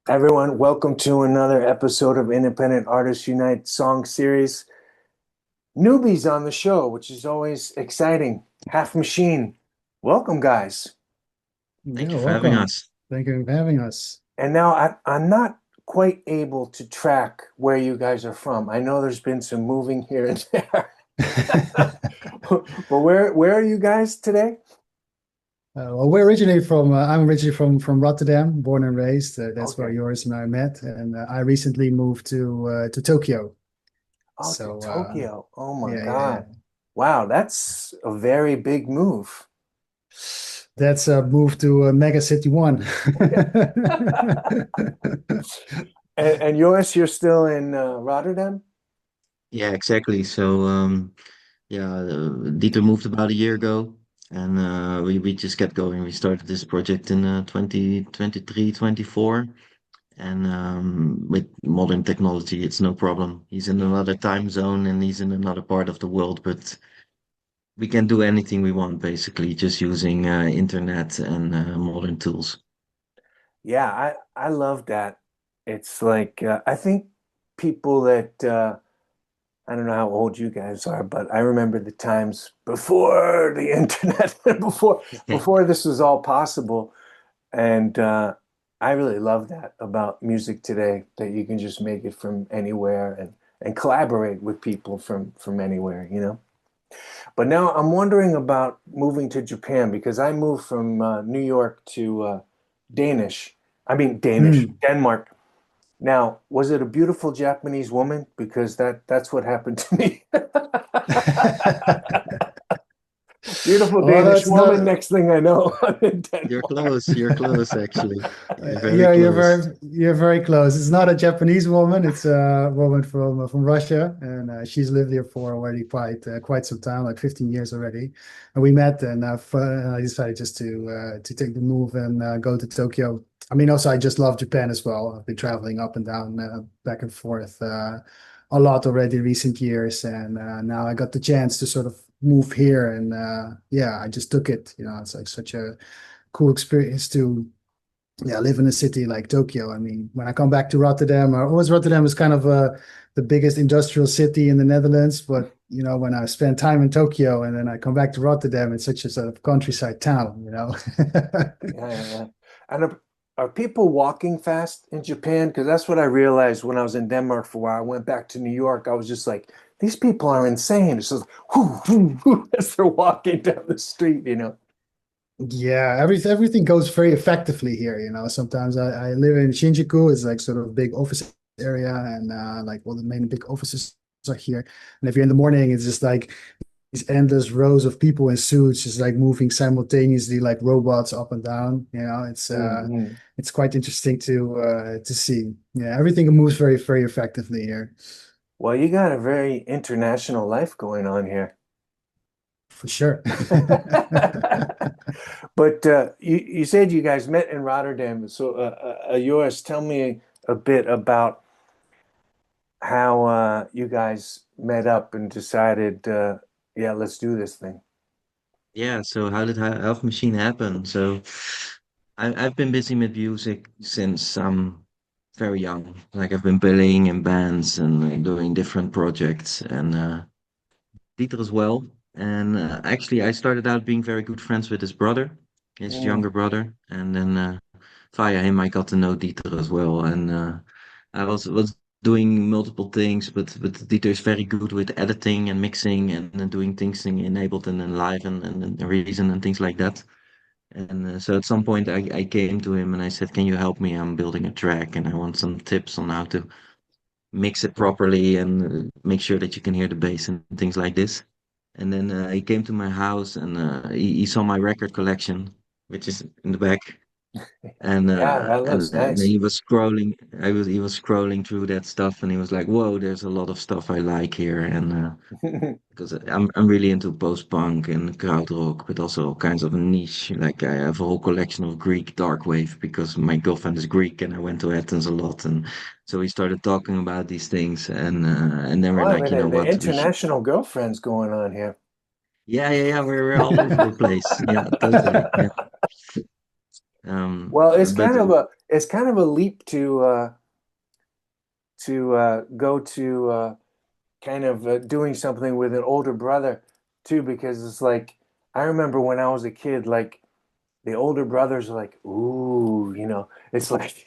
Everyone, welcome to another episode of Independent Artists Unite Song Series. Newbies on the show, which is always exciting. Half Machine. Welcome, guys. Yeah, Thank you for having welcome. us. Thank you for having us. And now I'm not quite able to track where you guys are from. I know there's been some moving here and there. But where are you guys today? Well, we're originally from. I'm originally from Rotterdam, born and raised. That's where Okay. yours and I met, and I recently moved to Tokyo. Oh, to So Tokyo. Oh my yeah. God. Wow, that's a very big move. That's a move to Mega City One. And yours, you're still in Rotterdam? Yeah, exactly. Dieter moved about a year ago, and we just kept going. We started this project in 2023, 24, and with modern technology, it's no problem. He's in another time zone and he's in another part of the world, but we can do anything we want basically, just using internet and modern tools. Yeah, I love that. It's like I think people that I don't know how old you guys are, but I remember the times before the internet, before this was all possible, and I really love that about music today, that you can just make it from anywhere and collaborate with people from anywhere, you know. But now I'm wondering about moving to Japan because I moved from New York to Danish. I mean Danish, Hmm. Denmark. Now, was it a beautiful Japanese woman? Because that's what happened to me. Beautiful Well, Danish it's not. woman. Next thing I know, I'm in You're Denmark. close, you're close actually. You're very Yeah, close. you're very close. It's not a Japanese woman. It's a woman from Russia, and she's lived here for already quite some time, like 15 years already. And we met, and I decided just to take the move and go to Tokyo. I mean, also I just love Japan as well. I've been traveling up and down, back and forth, a lot already in recent years, and now I got the chance to sort of move here, and yeah, I just took it. You know, it's like such a cool experience to live in a city like Tokyo. I mean, when I come back to Rotterdam, always Rotterdam is kind of the biggest industrial city in the Netherlands. But when I spend time in Tokyo and then I come back to Rotterdam, it's such a sort of countryside town. Yeah, yeah, yeah. And are people walking fast in Japan? Because that's what I realized when I was in Denmark for a while. I went back to New York. I was just like, these people are insane. It's just whoo, whoo, whoo, as they're walking down the street, you know. Yeah, everything goes very effectively here. Sometimes I live in Shinjuku. It's like sort of a big office area, and like all the main big offices are here. And if you're in the morning, it's just like these endless rows of people in suits just like moving simultaneously like robots up and down. Mhm. It's quite interesting to see. Yeah, everything moves very, very effectively here, Well, you got a very international life going on here. for sure. But you said you guys met in Rotterdam. So, yours, tell me a bit about how you guys met up and decided, yeah, let's do this thing. Yeah, so how did Half Machine happen? I've been busy with music since I'm very young. Like I've been playing in bands and doing different projects, and Dieter as well. And actually, I started out being very good friends with his brother, his Mm. younger brother, and then via him I got to know Dieter as well. And I was doing multiple things, but Dieter is very good with editing and mixing and doing things in Ableton and Live and Reason and things like that. And so at some point I came to him and I said, "Can you help me? I'm building a track and I want some tips on how to mix it properly and make sure that you can hear the bass and things like this." And then he came to my house and he saw my record collection, which is in the back, and Yeah, that looks nice. he was scrolling. He was scrolling through that stuff, and he was like, "Whoa, there's a lot of stuff I like here." And because I'm really into post punk and krautrock, but also all kinds of niche. Like I have a whole collection of Greek dark wave because my girlfriend is Greek, and I went to Athens a lot, and so we started talking about these things, and then we're Well, I like, mean, you know the what, we should. international girlfriends going on here. Yeah, we're all over the place. Yeah, totally. Yeah. Well, But it's kind of a leap to go to kind of doing something with an older brother too, because it's like I remember when I was a kid, like the older brothers are like, ooh, it's like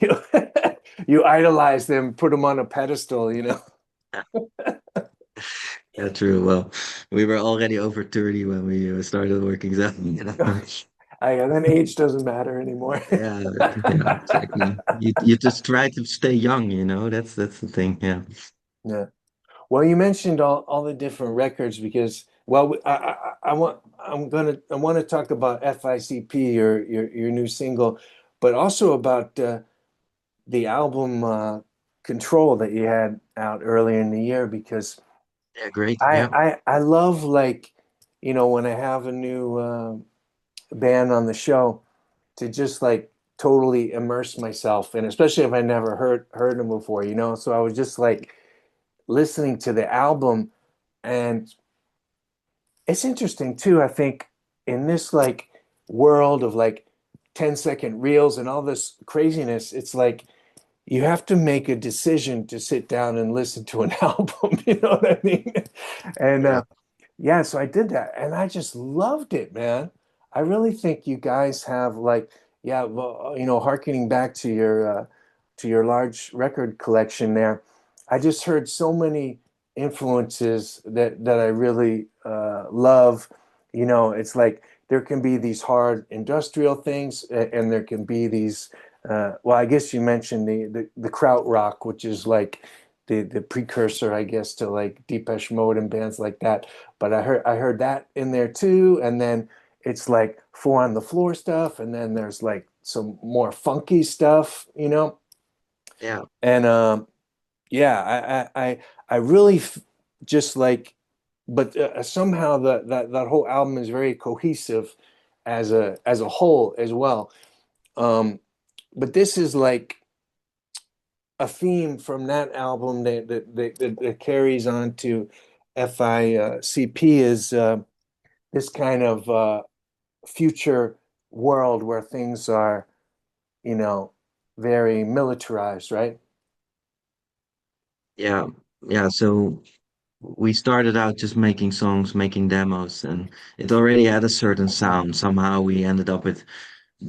you idolize them, put them on a pedestal. yeah, true. Well, we were already over 30 when we started working, so Then age doesn't matter anymore. yeah, yeah, exactly. You just try to stay young, you know. That's the thing. Yeah, Yeah. Well, you mentioned all the different records because, well, I want to talk about FICP, your new single, but also about the album Control that you had out earlier in the year because yeah, great. I Yeah, I love like when I have a new band on the show to just like totally immerse myself and especially if I never heard them before. So I was just like listening to the album and it's interesting too, I think, in this like world of like 10-second reels and all this craziness, it's like you have to make a decision to sit down and listen to an album, you know what I mean? And yeah, yeah, so I did that and I just loved it, man. I really think you guys have like, yeah, well, harkening back to your large record collection there. I just heard so many influences that I really love. It's like there can be these hard industrial things, and there can be these. Well, I guess you mentioned the krautrock, which is like the precursor, I guess, to like Depeche Mode and bands like that. But I heard that in there too, and then it's like four on the floor stuff, and then there's like some more funky stuff. yeah, And yeah, I really just like, but somehow that whole album is very cohesive as a whole as well. Um, but this is like a theme from that album that carries on to FICP is this kind of future world where things are, you know, very militarized, right? yeah, yeah. So we started out just making songs, making demos, and it already had a certain sound. Somehow we ended up with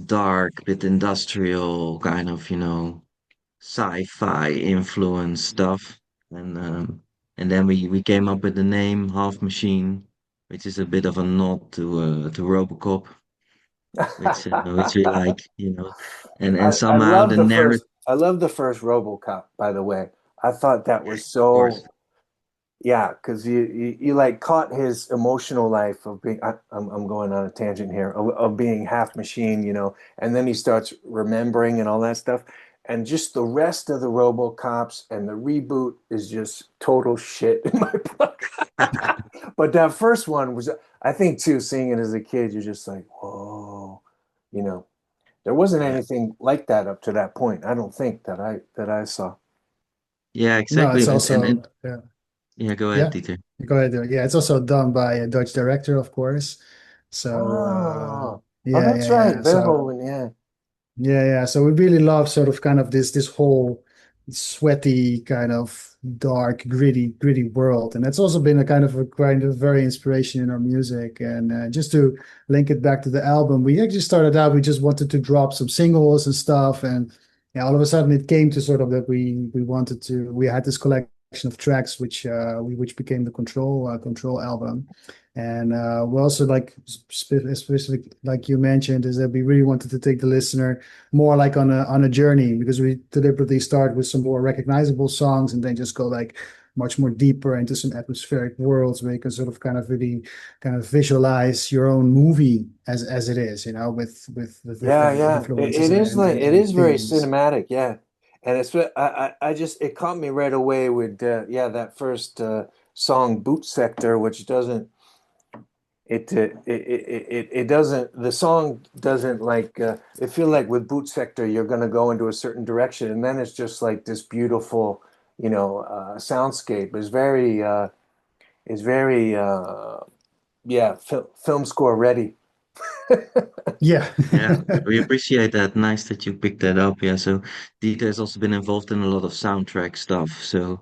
dark, bit industrial, kind of, sci-fi influence stuff. And then we came up with the name Half Machine, which is a bit of a nod to RoboCop, which we like, and I somehow love the the narrative, first I love the first RoboCop, by the way. I thought that was of course. so yeah, because you like caught his emotional life of being I'm going on a tangent here of being half machine, and then he starts remembering and all that stuff. And just the rest of the RoboCops and the reboot is just total shit in my book. But that first one was, I think, too, seeing it as a kid, you're just like, whoa, you know. There wasn't Yeah, anything like that up to that point. I don't think that I saw. yeah, No, it's exactly. And also yeah, yeah, go ahead, yeah. Dieter. Go ahead. Yeah, it's also done by a Dutch director, of course. So Oh, oh, yeah, that's yeah, right. yeah. So Verhoeven, yeah. yeah, yeah. So we really love sort of kind of this whole sweaty kind of dark, gritty world, and that's also been a kind of very inspiration in our music. And just to link it back to the album, we actually started out. We just wanted to drop some singles and stuff, and yeah, all of a sudden it came to sort of that we wanted to. We had this collection of tracks which became the Control album. And we also like specific, like you mentioned, is that we really wanted to take the listener more like on a journey because we deliberately start with some more recognizable songs and then just go like much more deeper into some atmospheric worlds where you can sort of kind of really kind of visualize your own movie as it is, with the Yeah, different yeah. It influences is like it and is very themes. cinematic, yeah. And it's I just it caught me right away with yeah, that first song Boot Sector, which doesn't it doesn't the song doesn't like it feel like with Boot Sector you're gonna go into a certain direction and then it's just like this beautiful, soundscape is very yeah, film score ready. Yeah. Yeah, we appreciate that. Nice that you picked that up. Yeah, so Dieter has also been involved in a lot of soundtrack stuff. So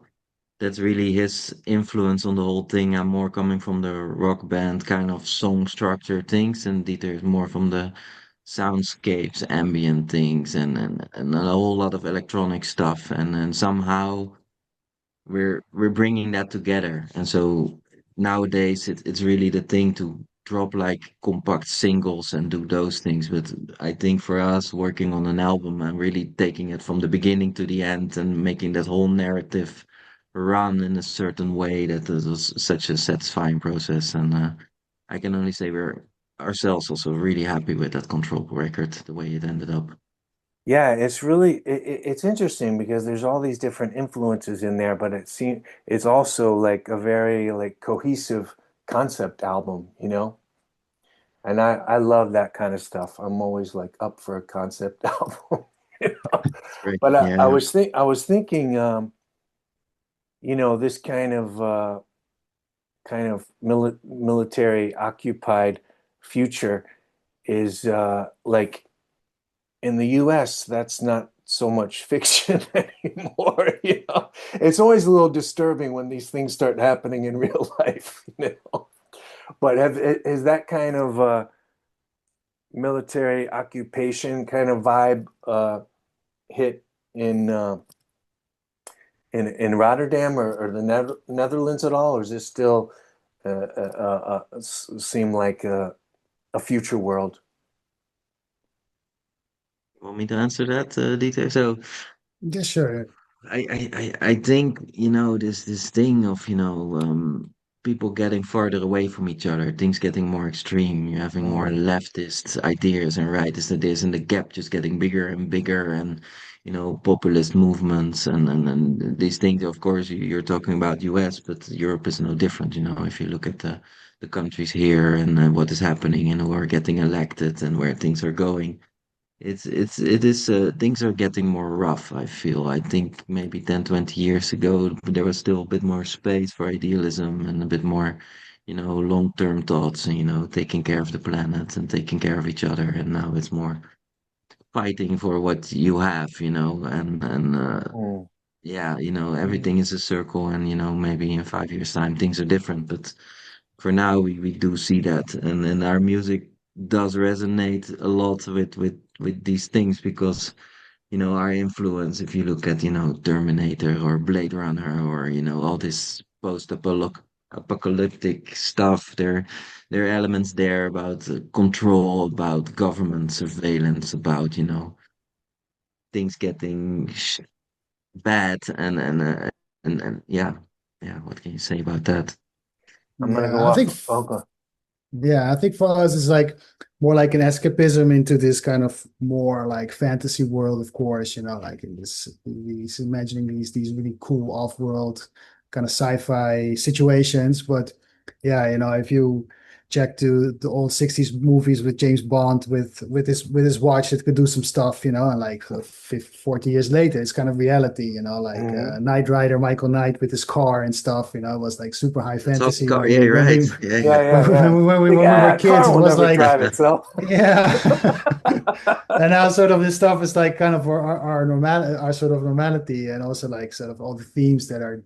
that's really his influence on the whole thing. I'm more coming from the rock band kind of song structure things, and Dieter is more from the soundscapes, ambient things, and a whole lot of electronic stuff. And then somehow we're bringing that together. And so nowadays it's really the thing to drop like compact singles and do those things. But I think for us working on an album and really taking it from the beginning to the end and making that whole narrative run in a certain way, that it was such a satisfying process. And I can only say we're ourselves also really happy with that Control record, the way it ended up. Yeah, it's really it's interesting because there's all these different influences in there, but it's also like a very like cohesive concept album, you know? And I love that kind of stuff. I'm always like up for a concept album, you know? Great. But Yeah. I was thinking you know, this kind of military occupied future is like in the US, that's not so much fiction anymore, you know. It's always a little disturbing when these things start happening in real life, you know. But has that kind of military occupation kind of vibe hit in in Rotterdam or the Netherlands at all, or is this still seem like a future world? Want me to answer that, Dieter? So Yeah, sure. I think, this thing of, people getting farther away from each other, things getting more extreme, you're having more Mm, leftist ideas and rightist ideas, and the gap just getting bigger and bigger, and, populist movements and these things. Of course, you're talking about US, but Europe is no different, if you look at the countries here and what is happening and who are getting elected and where things are going. It is things are getting more rough, I feel. I think maybe 10, 20 years ago there was still a bit more space for idealism and a bit more, long-term thoughts and, taking care of the planet and taking care of each other. And now it's more fighting for what you have, and mm, yeah, mm. everything is a circle, and maybe in 5 years' time things are different. But for now we do see that, and our music does resonate a lot with these things because our influence, if you look at Terminator or Blade Runner or all this post-apocalyptic stuff, there are elements there about control, about government surveillance, about things getting bad, and yeah, what can you say about that? I'm gonna Yeah, go I off. think Oh, go. Yeah, I think for us it's like more like an escapism into this kind of more like fantasy world, of course, like in this these imagining these really cool off-world kind of sci-fi situations. But yeah, if you check to the old 60s movies with James Bond with his watch that could do some stuff, and like 50, 40 years later, it's kind of reality, like Hmm. Knight Rider, Michael Knight with his car and stuff, it was like super high The talking fantasy car, when yeah, we you're when right. we Yeah, yeah. Yeah, yeah, yeah. Like, when we were ah, kids, car it will was never like, drive itself. yeah. And now sort of this stuff is like kind of our sort of normality, and also like sort of all the themes that are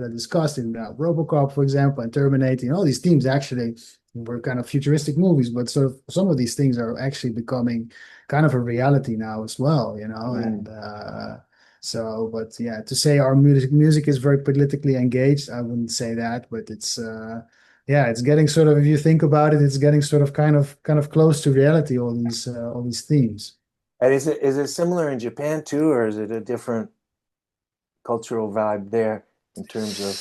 discussed in RoboCop, for example, and Terminator. All these themes actually were kind of futuristic movies, but sort of some of these things are actually becoming kind of a reality now as well, Mm. and so, but yeah, to say our music is very politically engaged, I wouldn't say that, but it's yeah, it's getting sort of, if you think about it, it's getting sort of kind of close to reality, all these themes. And is it similar in Japan too, or is it a different cultural vibe there in terms of?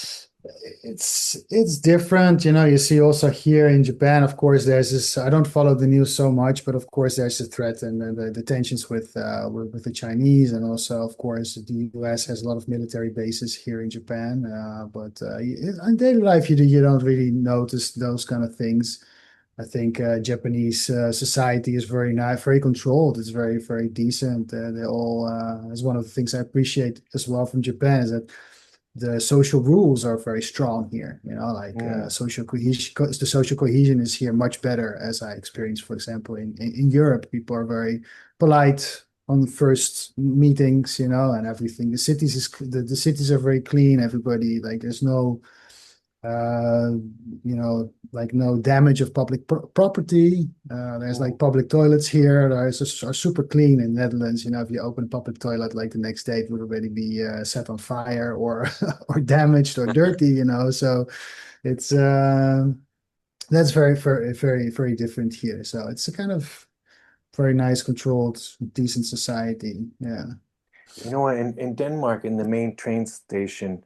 It's different, you see also here in Japan, of course, there's this, I don't follow the news so much, but of course there's the threat and the tensions with the Chinese, and also of course the US has a lot of military bases here in Japan, but in daily life you don't really notice those kind of things. I think Japanese society is very nice, very controlled. It's very, very decent. They all, is one of the things I appreciate as well from Japan, is that the social rules are very strong here. Like Mm. social cohesion. The social cohesion is here much better, as I experienced, for example, in Europe. People are very polite on the first meetings, and everything. The cities are very clean. Everybody, like, there's no uh, like no damage of public property. There's like Mm. public toilets here. Are super clean in the Netherlands. If you open a public toilet, like the next day it would already be set on fire or or damaged or dirty. So it's that's very, very, very, very different here. So it's a kind of very nice, controlled, decent society. Yeah. You know what? In Denmark, in the main train station,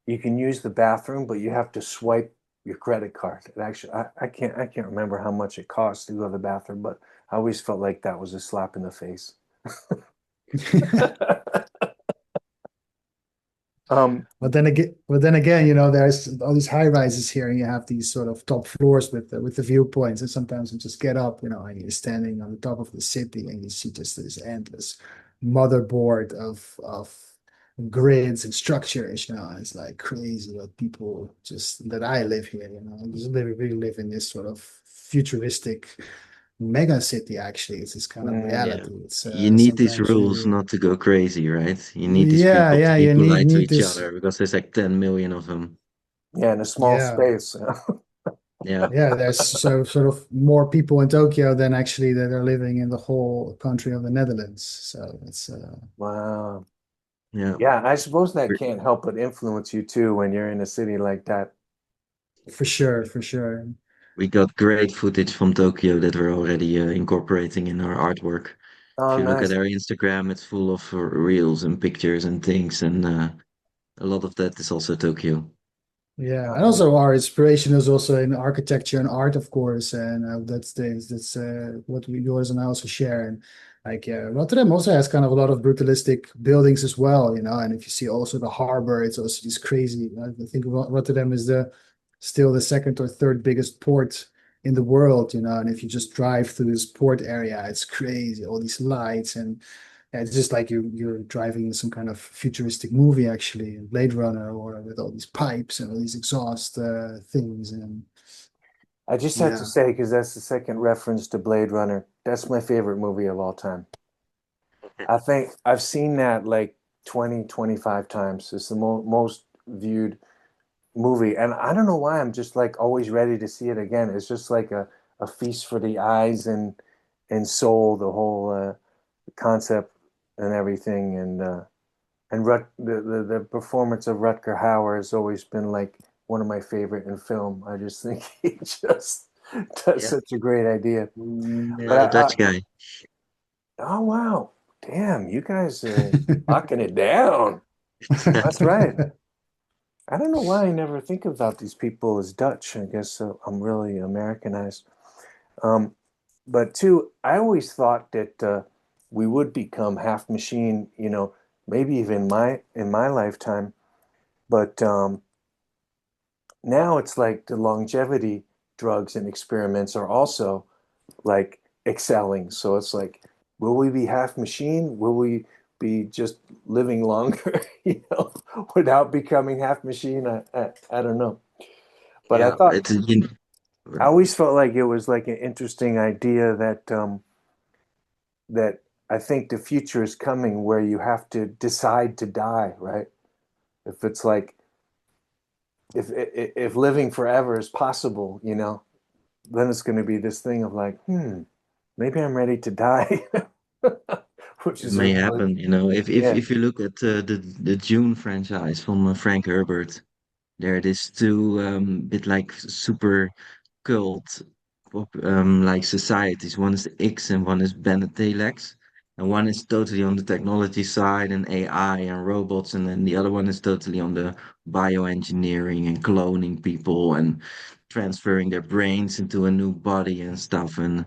you can use the bathroom, but you have to swipe your credit card. It actually, I can't remember how much it costs to go to the bathroom, but I always felt like that was a slap in the face. Um, But then again, there's all these high rises here, and you have these sort of top floors with the viewpoints. And sometimes you just get up, and you're standing on the top of the city, and you see just this endless motherboard of grids and structures. It's like crazy what people just that I live here. Just really live in this sort of futuristic mega city. Actually, it's this kind of Yeah. reality. It's You need these sometimes rules really, not to go crazy, right? You need these yeah, people to yeah. be You need polite to need each this. other because there's like 10 million of them. yeah, in a small Yeah. space. Yeah. Yeah, there's so sort of more people in Tokyo than actually that are living in the whole country of the Netherlands. So it's Wow. Yeah. Yeah, I suppose that can't help but influence you too when you're in a city like that. for sure, for sure. We got great footage from Tokyo that we're already incorporating in our artwork. If Oh, you look at nice. our Instagram, it's full of reels and pictures and things, and a lot of that is also Tokyo. Yeah, and Oh, also our inspiration is also in architecture and art, of course, and that's what we yours and I also share. And like Rotterdam also has kind of a lot of brutalistic buildings as well, And if you see also the harbor, it's also just crazy. I think Rotterdam is the still the second or third biggest port in the world, And if you just drive through this port area, it's crazy. All these lights and yeah, it's just like you're driving in some kind of futuristic movie, actually, Blade Runner, or with all these pipes and all these exhaust things, and I just had to yeah, say, because that's the second reference to Blade Runner. That's my favorite movie of all time. I think I've seen that like 20, 25 times. It's the most viewed movie. And I don't know why I'm just like always ready to see it again. It's just like a feast for the eyes and soul, the whole concept and everything. And the performance of Rutger Hauer has always been like one of my favorite in film. I just think he just does Yeah. such a great idea. But Yeah, the Dutch guy. oh wow, damn, you guys are locking it down. That's right. I don't know why I never think about these people as Dutch. I guess I'm really Americanized. Um, but two, I always thought that we would become half machine, maybe even in my lifetime. But now it's like the longevity drugs and experiments are also like excelling. So it's like, will we be half machine? Will we be just living longer, without becoming half machine? I don't know. But Yeah, I always felt like it was like an interesting idea that I think the future is coming where you have to decide to die, right? If it's like if living forever is possible, then it's going to be this thing of like, maybe I'm ready to die, which it is may really, happen. If yeah, if you look at the Dune franchise from Frank Herbert, there it is two bit like super cult like societies. One is X and one is Bene Telex. And one is totally on the technology side and AI and robots, and then the other one is totally on the bioengineering and cloning people and transferring their brains into a new body and stuff. And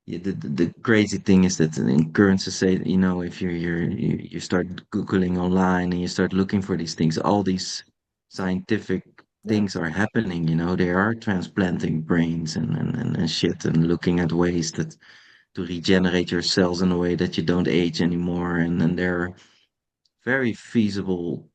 yeah, the crazy thing is that in current society, if you start Googling online and you start looking for these things, all these scientific yeah, things are happening, they are transplanting brains and shit and looking at ways that to regenerate your cells in a way that you don't age anymore. And they're very feasible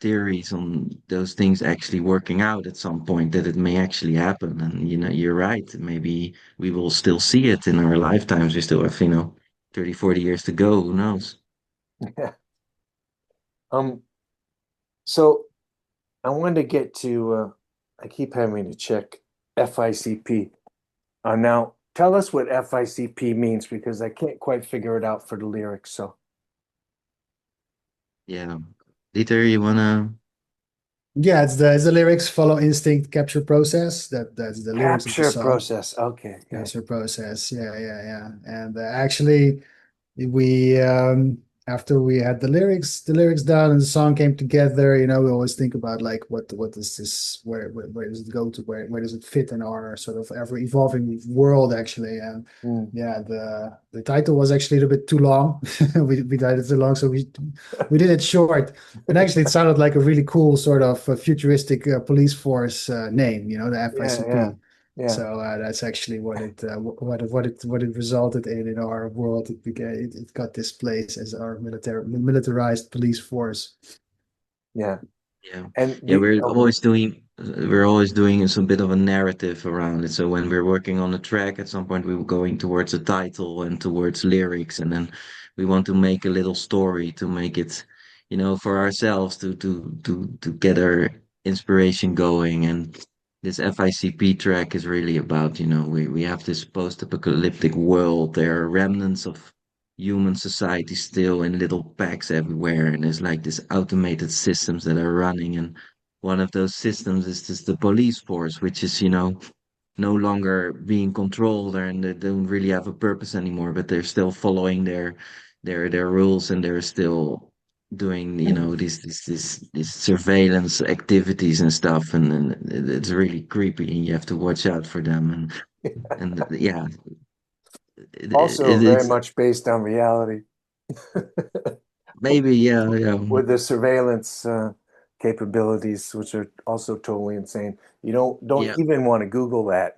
theories on those things actually working out at some point, that it may actually happen. And you're right. Maybe we will still see it in our lifetimes. We still have, 30, 40 years to go. Who knows? Yeah. Um, so I wanted to get to, I keep having to check FICP. Now, tell us what FICP means because I can't quite figure it out for the lyrics. So, Yeah. Dieter, you wanna? Yeah, it's the lyrics follow instinct capture process. That's the lyrics of the capture song. process. Okay. Yeah. Capture process. Yeah, yeah, yeah. And actually, we after we had the lyrics done and the song came together, we always think about like what is this, where does it go to, where does it fit in our sort of ever evolving world actually. And Mm. yeah, the title was actually a little bit too long. We did it too long, so we did it short. And actually it sounded like a really cool sort of futuristic police force name, the Yeah. Yeah. FICP. Yeah. So that's actually what it resulted in our world. It got this place as our militarized police force. Yeah. Yeah. And Yeah, the, oh, we're always doing some bit of a narrative around it. So when we're working on a track, at some point we were going towards a title and towards lyrics, and then we want to make a little story to make it, for ourselves to get our inspiration going. And this FICP track is really about, we have this post-apocalyptic world. There are remnants of human society still in little packs everywhere, and there's like this automated systems that are running. And one of those systems is just the police force, which is, no longer being controlled, and they don't really have a purpose anymore, but they're still following their rules, and they're still doing, these surveillance activities and stuff. And it's really creepy, and you have to watch out for them. And yeah, also very it's much based on reality maybe, yeah, yeah. with the surveillance capabilities, which are also totally insane. You don't Yeah, even want to Google that.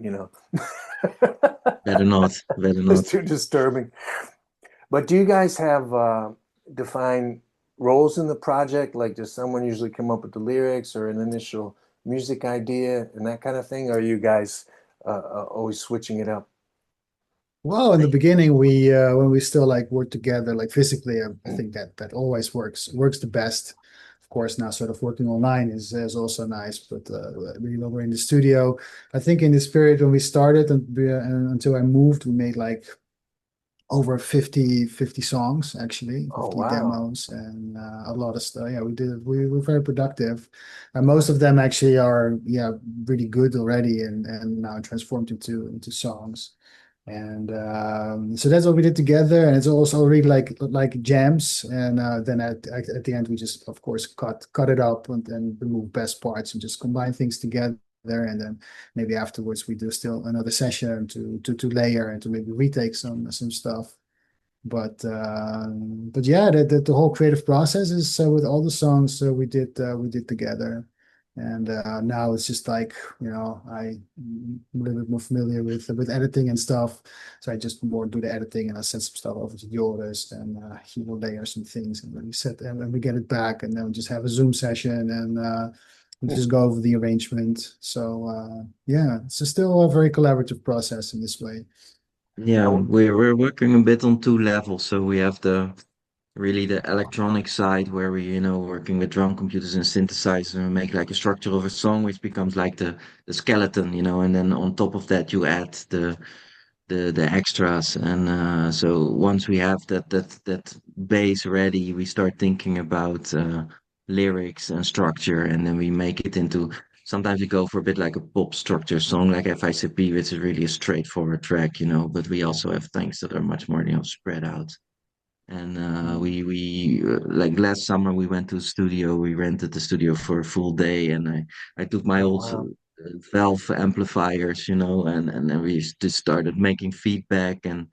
better not, better It's not. too disturbing. But do you guys have defined roles in the project? Like, does someone usually come up with the lyrics or an initial music idea and that kind of thing? Or are you guys always switching it up? Well, in the beginning, we when we still like work together, like physically, I think that always works the best. Of course, now sort of working online is also nice, but when we're in the studio, I think in this period when we started and until I moved, we made like over 50 songs, actually, Oh, 50 wow. demos, and a lot of stuff. Yeah, we were very productive. And most of them actually are, yeah, really good already and now transformed into songs. And so that's what we did together. And it's also really like jams. And then at the end, we just, of course, cut it up and remove best parts and just combine things together. And then maybe afterwards we do still another session to layer and to maybe retake some stuff. But yeah, the whole creative process is with all the songs we did together. And now it's just like, I'm a little bit more familiar with editing and stuff. So I just more do the editing and I send some stuff over to Joris and he will layer some things and then we get it back and then we just have a Zoom session and we just go over the arrangement. So yeah, it's still a very collaborative process in this way. Yeah, Now, we're working a bit on two levels. So we have the really the electronic side where we, working with drum computers and synthesizers, and make like a structure of a song, which becomes like the skeleton, and then on top of that you add the extras. And so once we have that base ready, we start thinking about lyrics and structure, and then we make it into. Sometimes we go for a bit like a pop structure song, like F.i.c.p, which is really a straightforward track, but we yeah. also have things that are much more, spread out. And we like last summer we went to the studio. We rented the studio for a full day, and I took my Oh, old wow. Valve amplifiers, and then we just started making feedback and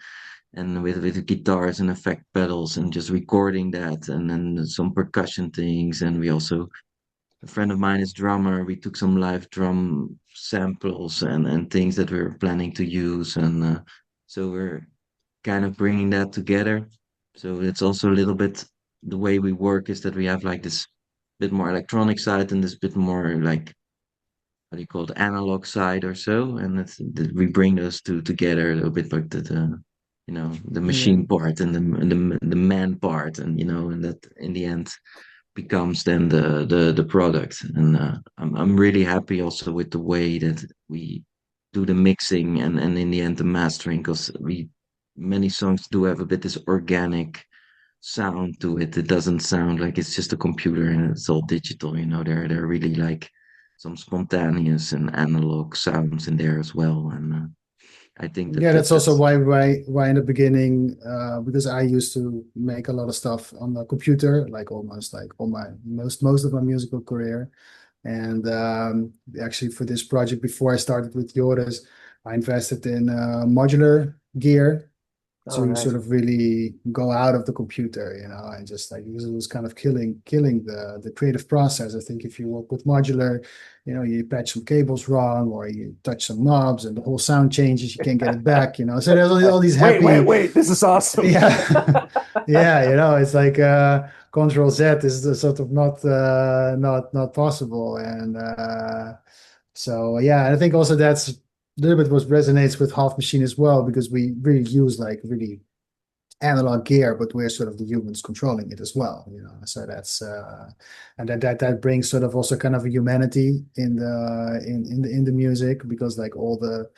with guitars and effect pedals and just recording that, and then some percussion things. And we also, a friend of mine is drummer. We took some live drum samples and things that we were planning to use, and so we're kind of bringing that together. So it's also a little bit the way we work is that we have like this. bit more electronic side and this bit more like what do you call it, analog side or so. And we bring those two together a little bit like the Yeah. machine part and the man part, and and that in the end becomes then the product. And I'm really happy also with the way that we do the mixing and in the end the mastering, because we many songs do have a bit this organic sound to it. It doesn't sound like it's just a computer and it's all digital. They're really like some spontaneous and analog sounds in there as well. And I think that Yeah, that's also that's why in the beginning, because I used to make a lot of stuff on the computer, like almost like all my most of my musical career. And actually, for this project, before I started with Joris, I invested in modular gear Oh, to sort nice. of really go out of the computer, and just like because it was kind of killing the creative process. I think if you work with modular, you patch some cables wrong or you touch some knobs and the whole sound changes, you can't get it back. So there's all these Wait, wait, happy, wait. This is awesome. yeah, yeah, it's like Control Z is the sort of not possible, and so yeah, and I think also that's a little bit what resonates with Half Machine as well because we really use like really analog gear, but we're sort of the humans controlling it as well. So that's and that brings sort of also kind of a humanity in the music because like all the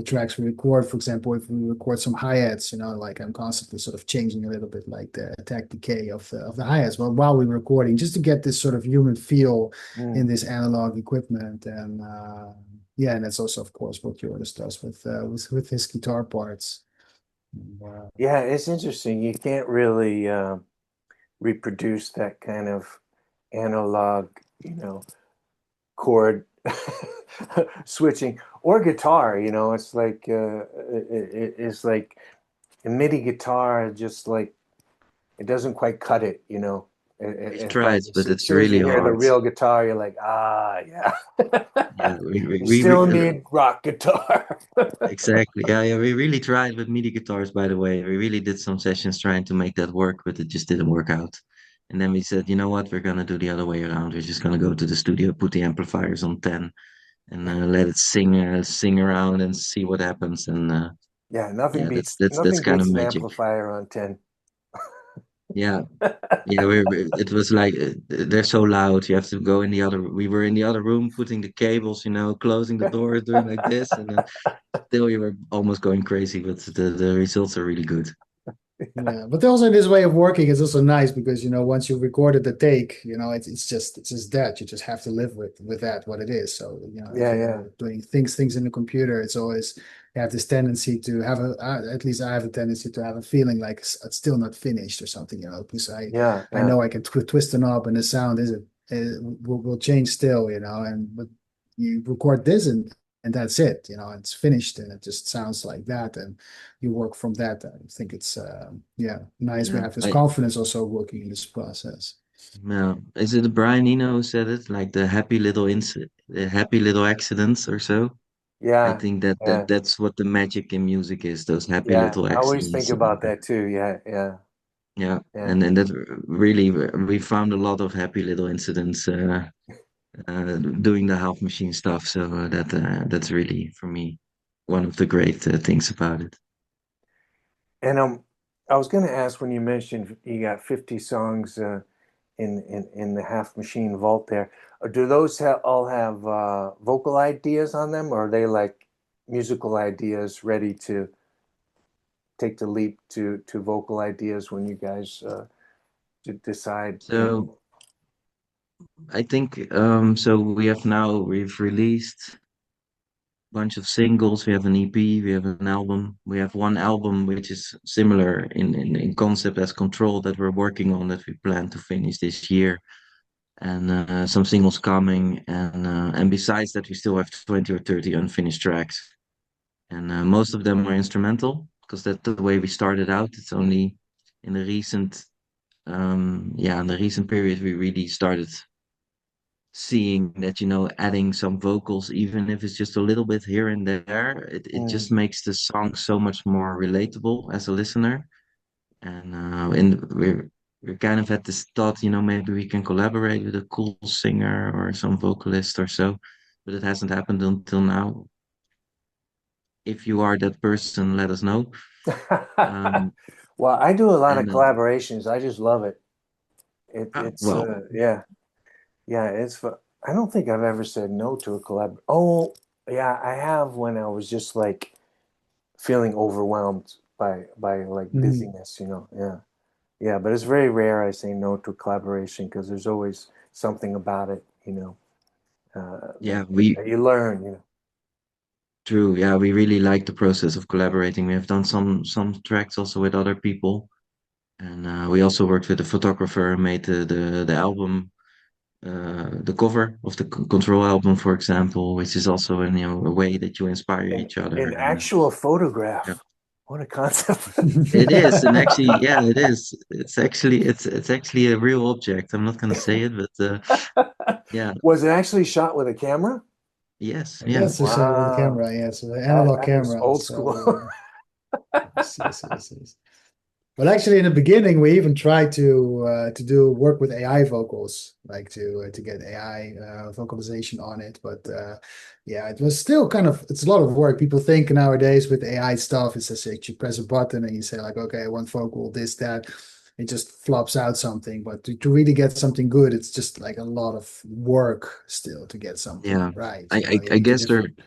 tracks we record, for example, if we record some hi-hats, like I'm constantly sort of changing a little bit like the attack decay of the hi-hats well while we're recording just to get this sort of human feel in Mm. this analog equipment and yeah, and that's also of course what Joris does with his guitar parts. Wow. Yeah, it's interesting. You can't really reproduce that kind of analog, chord switching or guitar. It's like it's like a MIDI guitar, just like it doesn't quite cut it. we've It's like tried, but as it's soon as you really hear the hard. real guitar, you're like, ah, yeah. Yeah, You still need rock guitar. exactly. Yeah, we really tried with MIDI guitars, by the way. We really did some sessions trying to make that work, but it just didn't work out. And then we said, you know what, we're gonna do the other way around. We're just gonna go to the studio, put the amplifiers on 10, and let it sing around and see what happens. And Yeah, nothing yeah, that's beats that's that's nothing kind of beats an magic. amplifier on 10. Yeah, yeah. It was like they're so loud. You have to go in the other. We were in the other room, putting the cables, closing the doors, doing like this, and then still you were almost going crazy. But the results are really good. Yeah, but also this way of working is also nice because once you've recorded the take, it's just that you just have to live with that what it is. So if Yeah, yeah, you're doing things in the computer, it's always you have this tendency to have at least I have a tendency to have a feeling like it's still not finished or something, because yeah, I yeah, know I can twist a knob and the sound will change still, and but you record this and that's it, it's finished and it just sounds like that and you work from that. I think it's yeah, nice. We Yeah, have this confidence also working in this process. yeah. Is it Brian Eno who said it? Like the happy little accidents or so. I yeah, think yeah, that's what the magic in music is. Those happy yeah. little I always think accidents. about that too. Yeah, yeah, Yeah, yeah. and that really we found a lot of happy little incidents doing the half machine stuff. So that's really for me one of the great things about it. And I was going to ask when you mentioned you got 50 songs in the Half Machine vault there. Do those all have vocal ideas on them, or are they like musical ideas ready to take the leap to vocal ideas when you guys decide? So I think so we've released bunch of singles. We have an EP, we have an album. We have one album which is similar in concept as Control that we're working on that we plan to finish this year. And some singles coming. And besides that, we still have 20 or 30 unfinished tracks. And most of them are instrumental because that's the way we started out. It's only in the recent in the recent period we really started seeing that adding some vocals, even if it's just a little bit here and there, it Mm. just makes the song so much more relatable as a listener. And we're we kind of had this thought, maybe we can collaborate with a cool singer or some vocalist or so, but it hasn't happened until now. If you are that person, let us know. Um, Well, I do a lot of and collaborations. I just love it. It's well, yeah, yeah. I don't think I've ever said no to a collab. Oh, yeah, I have when I was just like feeling overwhelmed by like Mm. busyness. Yeah, yeah. But it's very rare I say no to collaboration because there's always something about it. yeah, we That you learn. true. Yeah, we really like the process of collaborating. We have done some tracks also with other people, and we also worked with a photographer, made the album, the cover of the Control album, for example, which is also a way that you inspire An each other. an And actual yeah, photograph. What a concept. it is, and actually, yeah, it is. It's actually a real object. I'm not gonna say it, but yeah, Was it actually shot with a camera? yes, yeah. Yes, it's with a Wow. camera. Yes, with an That analog that is camera. old school. So yes, yes, yes, yes. But actually, in the beginning, we even tried to do work with AI vocals, like to get AI vocalization on it. But yeah, it was still kind of it's a lot of work. People think nowadays with AI stuff, it's just like you press a button and you say like, okay, I want vocal, this, that. It just flops out something. But to really get something good, it's just like a lot of work still to get something Yeah. right. I, You know, I you I need to guess there different.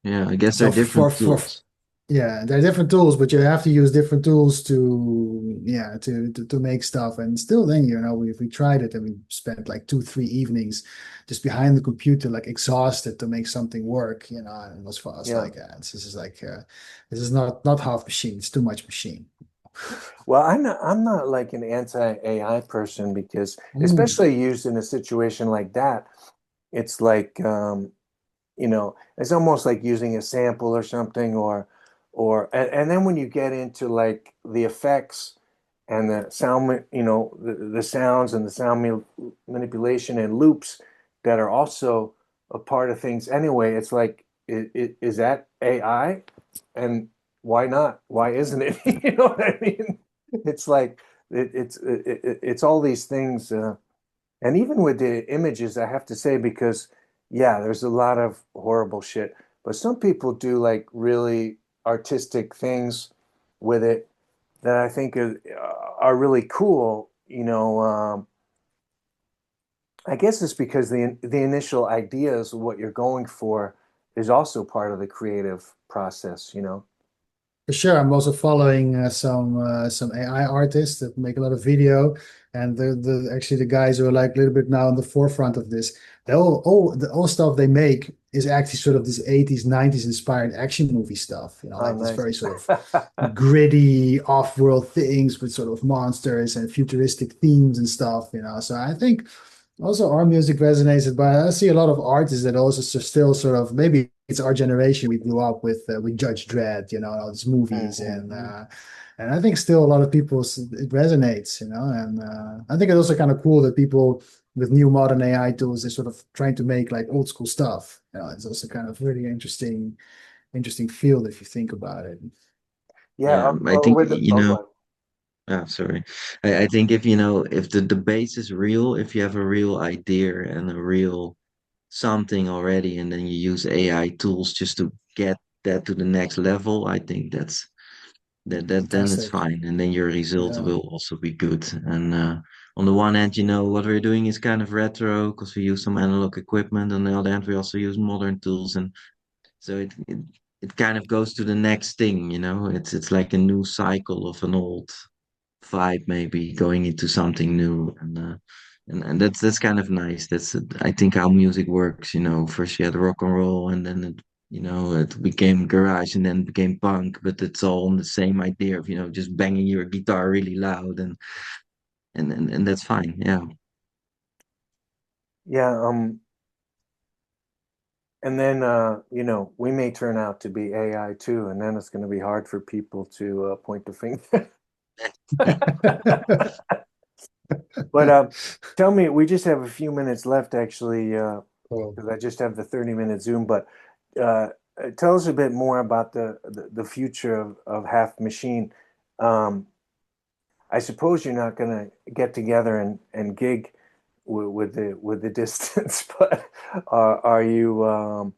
yeah, I guess there So are different for tools. yeah, there are different tools, but you have to use different tools to yeah to make stuff. And still, then we tried it and we spent like 2, 3 evenings just behind the computer, like exhausted to make something work. And it was for us Yeah. like this is like this is not half machine. It's too much machine. Well, I'm not like an anti-AI person because Mm. especially used in a situation like that, it's like it's almost like using a sample or something and then when you get into like the effects and the sound, the sounds and the manipulation and loops that are also a part of things anyway, it's like is that AI? And why not? Why isn't it? You know what I mean? It's like it's all these things, and even with the images, I have to say, because yeah, there's a lot of horrible shit, but some people do like really artistic things with it that I think are really cool. I guess it's because the initial ideas of what you're going for is also part of the creative process. For sure, I'm also following some AI artists that make a lot of video, and the actually the guys who are like a little bit now on the forefront of this. The all stuff they make is actually sort of this 80s, 90s inspired action movie stuff. Oh, Like this nice. very sort of gritty off-world things with sort of monsters and futuristic themes and stuff. So I think also our music resonates, but I see a lot of artists that also still sort of maybe it's our generation. We grew up with Judge Dredd, all these movies, Mhm. and I think still a lot of people it resonates. And I think it's also kind of cool that people with new modern AI tools are sort of trying to make like old school stuff. It's also kind of really interesting field if you think about it. Yeah, Yeah, I think, go on. sorry. I think if the base is real, if you have a real idea and a real something already, and then you use AI tools just to get that to the next level, I think that then it's Fantastic. fine, and then your result Yeah. will also be good. And on the one hand, what we're doing is kind of retro because we use some analog equipment. On the other hand, we also use modern tools, and so it kind of goes to the next thing. It's like a new cycle of an old vibe maybe going into something new, and that's kind of nice. That's I think how music works. First you had rock and roll, and then it became garage, and then it became punk, but it's all on the same idea of just banging your guitar really loud, and that's fine. Yeah. Yeah, and then we may turn out to be AI too, and then it's going to be hard for people to point the finger. But tell me, we just have a few minutes left actually, Cool. because I just have the 30-minute Zoom. But uh, tell us a bit more about the future of Half Machine. Um, I suppose you're not gonna get together and gig with the distance, but are you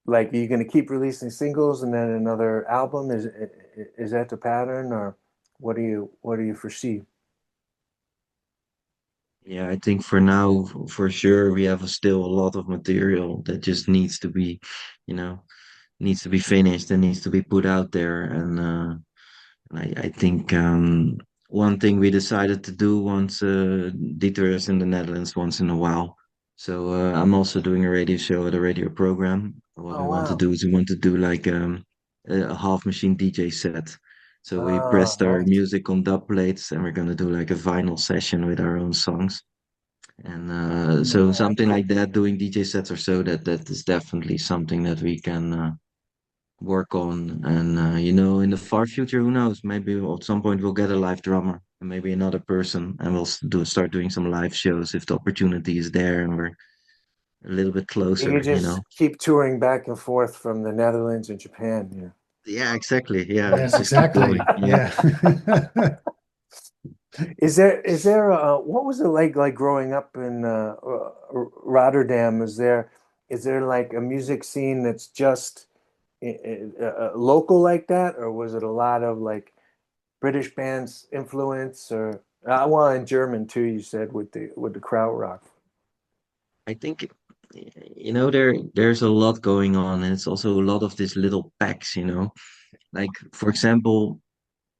like, are you gonna keep releasing singles and then another album? Is that the pattern, or what do you foresee? Yeah, I think for now, for sure, we have still a lot of material that just needs to be, you know, needs to be finished and needs to be put out there. And I think one thing we decided to do once Dieter is in the Netherlands once in a while. So I'm also doing a radio show at a radio program. What Oh we want to wow. do is we want to do like a half machine DJ set. So we Ah, pressed our nice. music on dub plates and we're gonna do like a vinyl session with our own songs. And so Yeah, something cool. like that, doing DJ sets or so, that is definitely something that we can work on. And in the far future, who knows? Maybe at some point we'll get a live drummer and maybe another person, and we'll start doing some live shows if the opportunity is there and we're a little bit You could closer. just keep touring back and forth from the Netherlands and Japan. Yeah. Yeah, exactly. Yeah, Yes, just keep exactly. going. Yeah. Yeah. Is there what was it like growing up in Rotterdam? Is there like a music scene that's just local like that, or was it a lot of like British bands influence, or well, in German too? You said with the krautrock. I think there's a lot going on, and it's also a lot of these little packs. Like for example,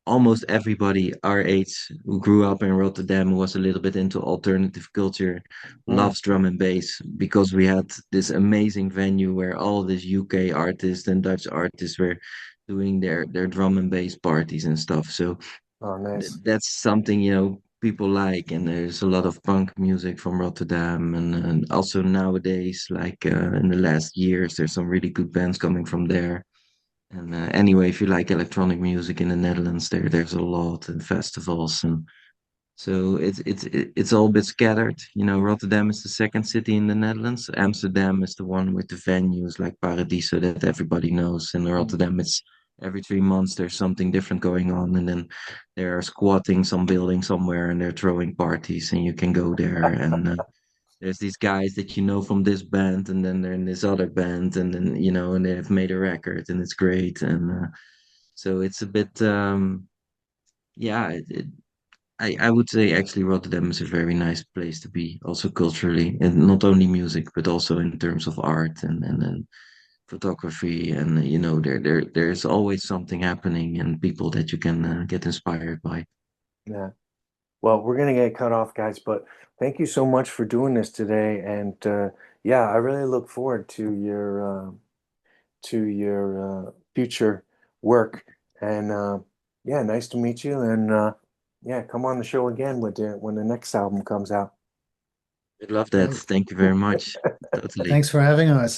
almost everybody our age who grew up in Rotterdam who was a little bit into alternative culture Mm. loves drum and bass because we had this amazing venue where all these UK artists and Dutch artists were doing their drum and bass parties and stuff. So Oh, nice. that's something people like, and there's a lot of punk music from Rotterdam, and also nowadays, like in the last years, there's some really good bands coming from there. And anyway, if you like electronic music in the Netherlands, there's a lot and festivals, and so it's all a bit scattered. Rotterdam is the second city in the Netherlands. Amsterdam is the one with the venues like Paradiso that everybody knows. In Mm. Rotterdam, it's every 3 months there's something different going on, and then they're squatting some building somewhere and they're throwing parties, and you can go there and. There's these guys that you know from this band, and then they're in this other band, and then and they've made a record, and it's great, and so it's a bit, yeah. I would say actually Rotterdam is a very nice place to be, also culturally, and not only music, but also in terms of art and photography, and there's always something happening and people that you can get inspired by. Yeah. Well, we're gonna get cut off, guys, but thank you so much for doing this today. And yeah, I really look forward to your future work. And yeah, nice to meet you. And yeah, come on the show again when the next album comes out. I love that. Thank you very much. Totally. Thanks for having us.